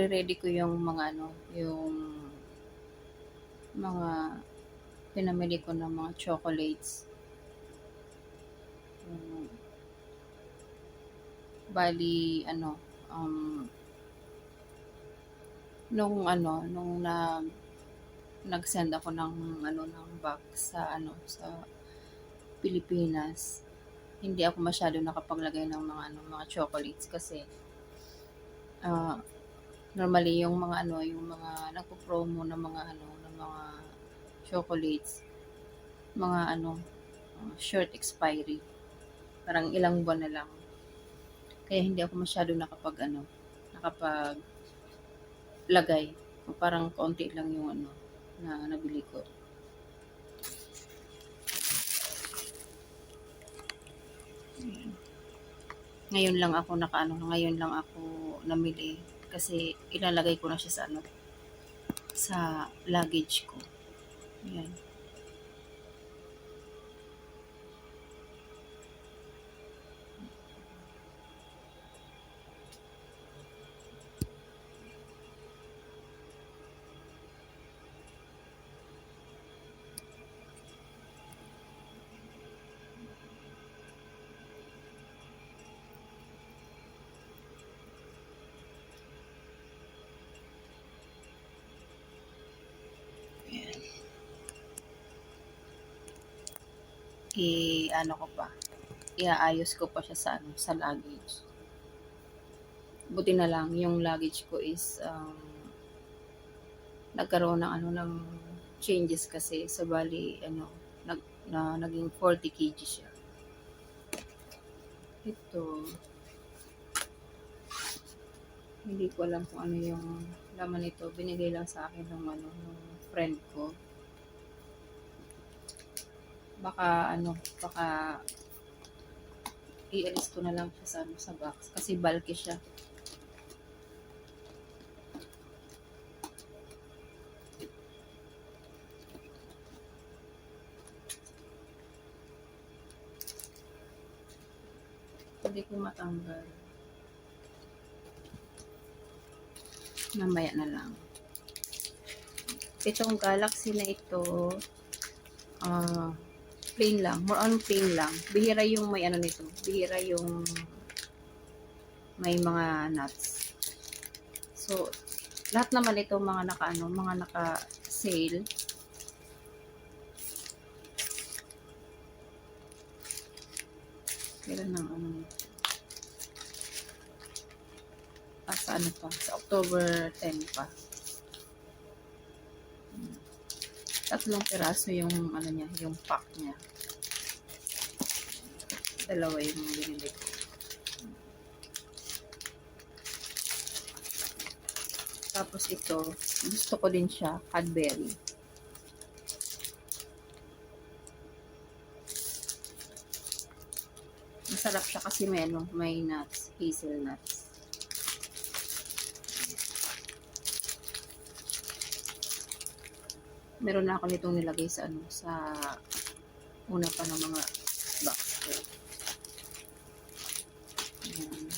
nire-ready ko yung mga ano, yung mga pinamili ko ng mga chocolates. Um, bali ano, um, nung nag-send ako ng ano ng box sa ano sa Pilipinas, hindi ako masyado nakapaglagay ng mga ano, mga chocolates kasi ah, normally yung mga ano, yung mga nagpo-promo ng mga ano, ng mga chocolates, mga ano, short expiry. Parang ilang buwan na lang. Kaya hindi ako masyado nakapaglagay. Parang konti lang yung ano na nabili ko. Ngayon lang ako namili kasi ilalagay ko na siya sa ano, sa luggage ko. Ayan. Ayan. Ano ko pa, iaayos ko pa siya sa ano, sa luggage. Buti na lang yung luggage ko is nagkaroon ng ano ng changes kasi sa bali ano naging 40 kg siya. Ito, hindi ko alam kung ano yung laman nito. Binigay lang sa akin ng ano ng friend ko. Baka ialis ko na lang siya sa ano, sa box kasi bulky siya. Hindi ko matanggal. Mamaya na lang. Itong Galaxy na ito, plain lang. More on plain lang. Bihira yung may ano nito. Bihira yung may mga nuts. So, lahat naman ito mga naka-sale. Kailan ng ano nito? Sa ano pa? Sa October 10 pa. Tatlong piraso yung ano niya, yung pack niya. Dalawa yung binili ko. Tapos ito, gusto ko din siya, Cadbury. Masarap siya kasi may nuts, hazelnuts. Meron na ako nitong nilagay sa ano, sa una pa ng mga box ko. Ayan.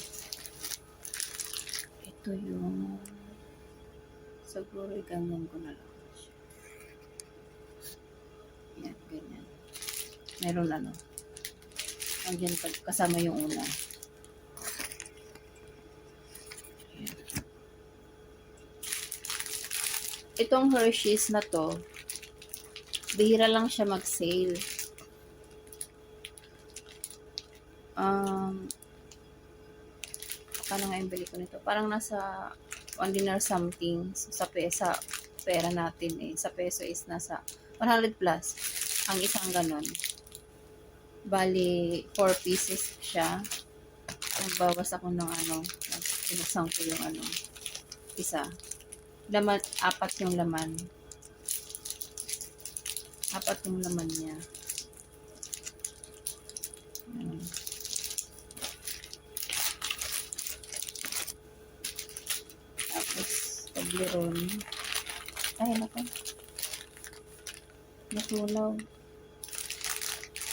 Ito yung siguro ganyan ko na lang siya. Ayan, ganyan. Meron ano. Andyan kasama yung una. Ayan. Itong Hershey's na to, bihira lang siya mag-sale. Paano nga yung bili ko nito? Parang nasa 1 dinar something sa pera natin sa peso is nasa 100 plus ang isang ganon. Bali 4 pieces siya. Nagbawas ako ng ano, binuksan ko yung ano, isa. Laman, apat yung laman niya. Tapos Toblerone. Ay, nako. Natulaw.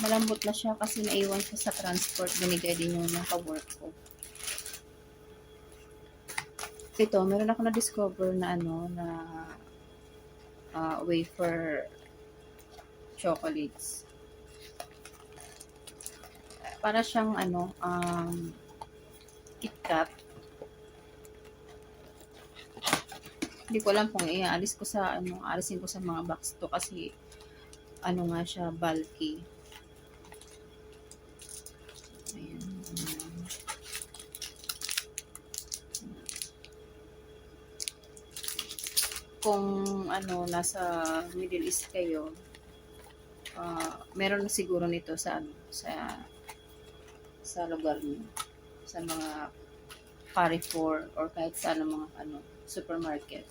Malambot na siya kasi naiwan siya sa transport. Binigay din yung naka-work ko. Ito, meron ako na-discover na ano, na wafer chocolates. Para siyang ano, KitKat. Hindi ko alam kung iaalis ko sa ano, aalisin ko sa mga box to kasi ano nga siya, bulky. Ayan. Kung ano, nasa Middle East kayo, meron na siguro nito sa ano, sa lugar niyo, sa mga Carrefour or kahit sa mga ano, supermarket.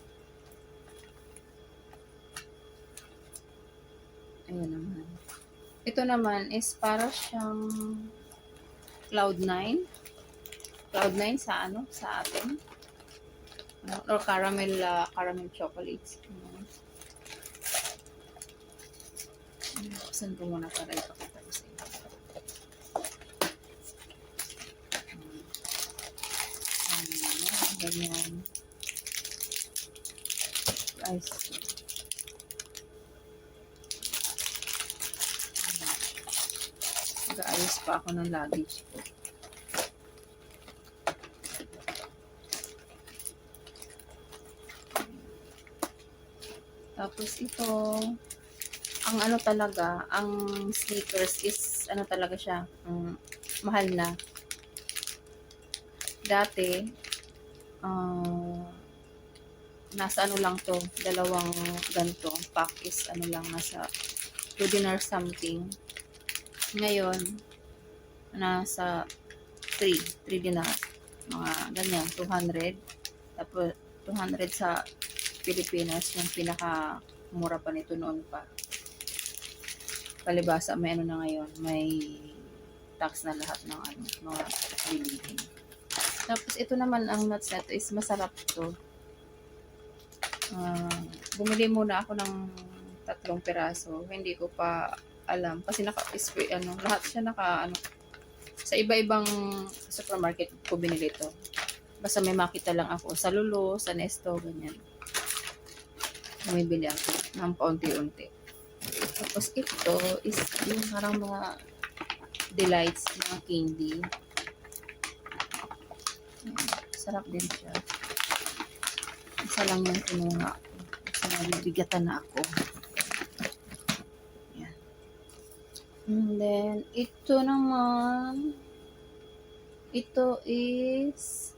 Ayun naman. Ito naman is para siyang Cloud9. Cloud9 sa ano, sa atin. Or caramel, caramel chocolates. Buksan ko muna para ipakita ko sa inyo. Ganyan. Ice cream. Nag-aayos pa ako ng luggage ko. Tapos ito, ang ano talaga, ang sneakers is ano talaga siya, mahal na. Dati, nasa ano lang to, dalawang ganito, pack is ano lang, nasa 2 dinar something. Ngayon, nasa 3 dinar. Mga ganyan, 200. Tapos, 200 sa Pilipinas, yung pinaka mura pa nito noon pa. Palibasa, may ano na ngayon, may tax na lahat ng ano, mga bilihin. Tapos, ito naman ang nuts na to is masarap to. Bumili muna ako ng 3 piraso. Hindi ko pa alam kasi lahat siya sa iba-ibang supermarket ko binili to. Basta may makita lang ako sa Lulu, sa Nesto, ganyan. Bumibili ako ng paunti-unti. Tapos ito is yung parang mga delights, mga candy. Sarap din siya. Isa lang yung kinuha ko. Kasi nabibigatan na ako. Yan. And then, ito naman, ito is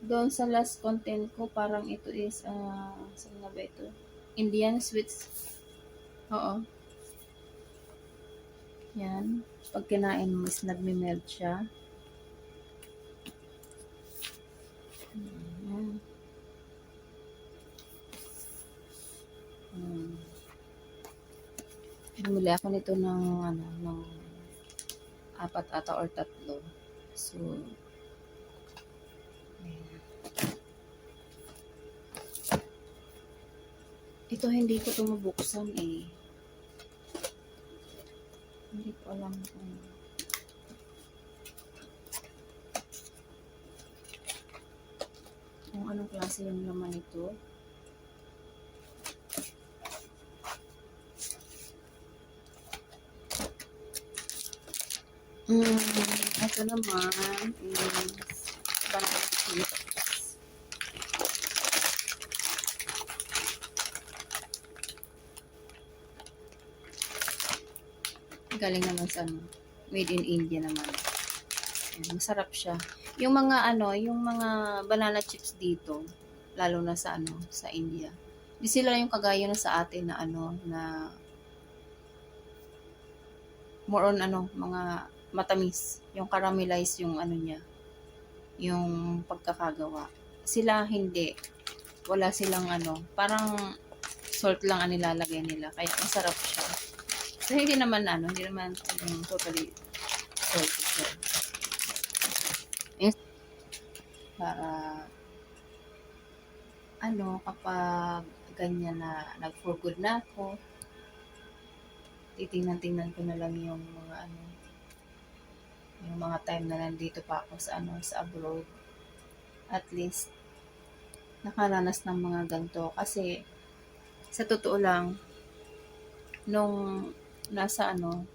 doon sa last content ko, parang ito is, saan na ba ito? Indian sweets. Oo. Yan. Pag kinain mo is nagme-melt siya. Yan. Bumili ako nito ng ano, ng 4 ata or 3. So, ito hindi ko ito mabuksan eh. Hindi ko alam kung anong klase yung laman nito. Ito naman is banana chips. Galing naman sa made in India naman. Ayan, masarap siya. Yung mga yung mga banana chips dito, lalo na sa sa India. Di sila yung kagaya na sa atin na na more on mga matamis, yung caramelize yung niya, yung pagkakagawa. Sila hindi. Wala silang parang salt lang ang nilalagay nila. Kaya masarap siya. So, hindi naman totally salty siya. Yes. Para kapag ganyan na nag-for good na ako, titingnan-tingnan ko na lang yung mga yung mga time na nandito pa ako sa sa abroad. At least nakaranas ng mga ganito. Kasi sa totoo lang, nung nasa ano,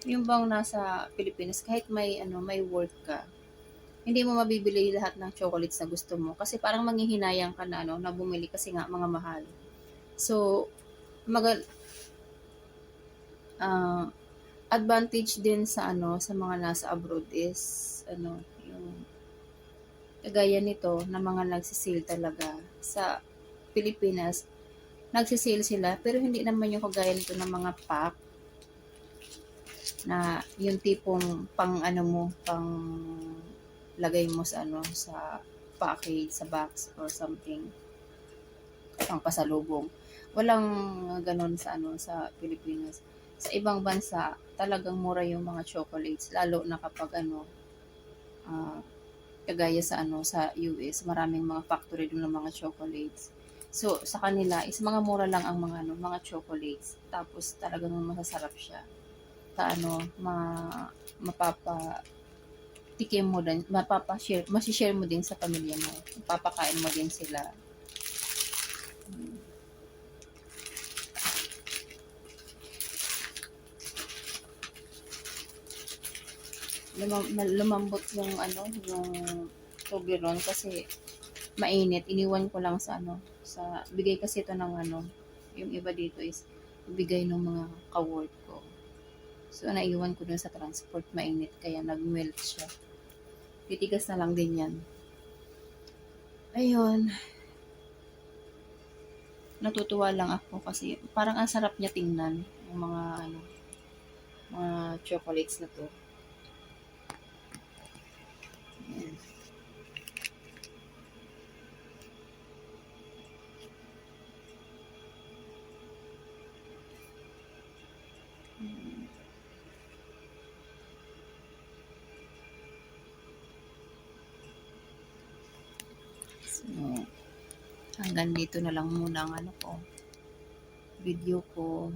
yung bang nasa Pilipinas, kahit may ano, may work ka, hindi mo mabibili lahat ng chocolates na gusto mo. Kasi parang manghihinayang ka na, ano, na bumili kasi nga mga mahal. So, magal ah, advantage din sa ano, sa mga nasa abroad is ano, yung kagaya nito na mga nagse talaga sa Pilipinas, nagse sila pero hindi naman yung kagaya nito ng mga pack na yung tipong pang ano mo, pang lagay mo sa ano, sa package, sa box or something, pang pasalubong. Walang gano'n sa ano, sa Pilipinas. Sa ibang bansa, talagang mura yung mga chocolates, lalo na kapag ano, ah, kagaya sa ano, sa US, maraming mga factory dun ng mga chocolates. So, sa kanila is mga mura lang ang mga ano, mga chocolates. Tapos talagang masasarap siya. Sa ano, mapapa tikim mo din, masi-share mo din sa pamilya mo. Papakain mo din sila. Lumambot yung ano, yung Toblerone kasi mainit. Iniwan ko lang sa ano, sa bigay kasi ito ng ano, yung iba dito is bigay ng mga ka-work ko. So, naiwan ko dun sa transport, mainit, kaya nag-melt siya. Titigas na lang din yan. Ayun, natutuwa lang ako kasi parang ang sarap niya tingnan, yung mga ano, mga chocolates na to. Ayan. So, hanggang dito na lang muna ang ano ko, video ko.